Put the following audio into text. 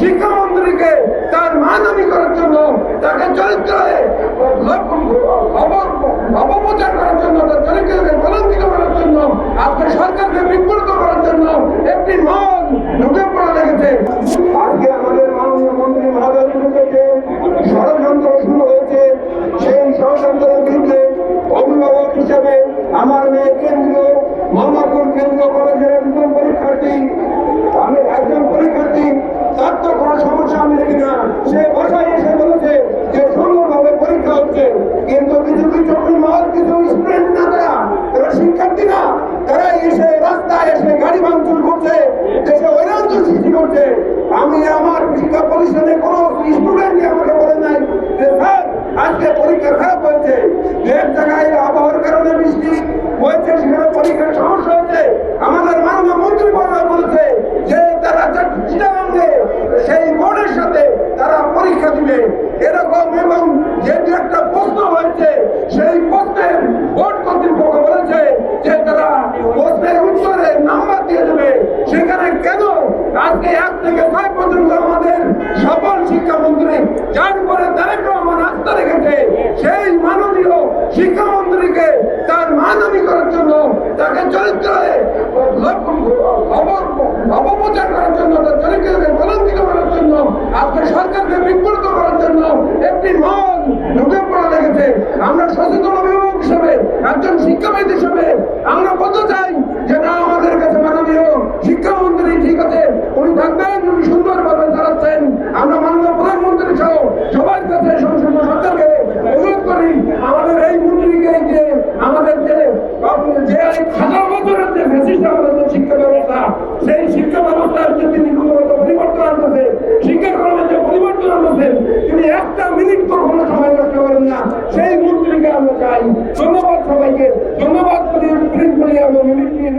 শিক্ষামন্ত্রীকে তার মানহানি করার জন্য, তাকে চরিত্রে অপপ্রচার করার জন্য, তার চরিত্রকে কলঙ্কিত করার জন্য, আজকে সরকারকে বিব্রত করার জন্য একটি মন ঢুকে পড়া লেগেছে। আজকে আমাদের মাননীয় মন্ত্রী মহোদয় বিরুদ্ধে ষড়যন্ত্র শুরু হয়েছে। সেই ষড়যন্ত্রের বিরুদ্ধে অভিভাবক হিসেবে আমার মেয়ে কেন্দ্রীয় মোহাম্মদপুর কেন্দ্রীয় কলেজের একজন পরীক্ষার্থী, আমি একজন পরীক্ষার্থী, তার তো কোনো সমস্যা আমি দেখি না। সে বাসায় এসে বলেছে যে সুন্দরভাবে পরীক্ষা হচ্ছে, কিন্তু কিছু কিছু কিছু স্টুডেন্ট না, তারা শিক্ষার্থী না, তারা এসে রাস্তায় এসে গাড়ি ভাঙচুর করছে, দেশে ঐরাজ্য সৃষ্টি করছে। আমি আমার শিক্ষা প্রতিষ্ঠানে কোনো স্টুডেন্টই আমাকে বলে নাই যে স্যার আজকে পরীক্ষা খারাপ হয়েছে, এক জায়গায় আবহাওয়ার কারণে বৃষ্টি হয়েছে, সেখানে পরীক্ষার সমস্যা হয়েছে। আমাদের মাননীয় মন্ত্রী বলেছে যে তারা চিটাগাঙ্গে সেই বোর্ডের সাথে তারা পরীক্ষা দিবে এরকম, এবং যে একটা প্রশ্ন হয়েছে সেই প্রশ্নের বোর্ড কর্তৃপক্ষ বলেছে যে তারা প্রশ্নের উত্তরে নাম্বার দিয়ে দেবে। সেখানে কেন আজকে 1 থেকে 6 পর্যন্ত আমাদের সফল শিক্ষামন্ত্রী, যার উপরে তারেক রহমান আস্থা রেখেছে, সেই মাননীয় শিক্ষামন্ত্রীকে তার মানহানি করার জন্য, তাকে চরিত্রে অপপ্রচার করার জন্য, তার চরিত্রকে কলঙ্কিত করার জন্য, আজকে সরকারকে বিব্রত করার জন্য একটি মন ঢুকে পড়া লেগেছে। আমরা সচেতন অভিভাবক হিসেবে, একজন শিক্ষাবিদ হিসেবে আমরা বলতে চাই যে না, আমাদের কাছে মাননীয় শিক্ষামন্ত্রী ঠিক আছে, উনি থাকবেন, উনি সুন্দরভাবে চালাচ্ছেন। আমরা মাননীয় প্রধানমন্ত্রী সহ সবার কাছে সংসদীয় সরকারকে অনুরোধ করি, আমাদের এই মন্ত্রীকে যে আমাদের যে 1000 বছরের যে ফ্যাসিস্ট আমাদের যে শিক্ষা ব্যবস্থা, সেই শিক্ষা ব্যবস্থার যে তিনি গুণগত পরিবর্তন আনতেছে, শিক্ষাক্রমের যে পরিবর্তন আনতেছেন, তিনি একটা মিনিট কখনো সময় নষ্ট করেন না। সেই মন্ত্রীকে আমরা চাই। ধন্যবাদ সবাইকে, ধন্যবাদ করি। আমি মিনিট নিয়ে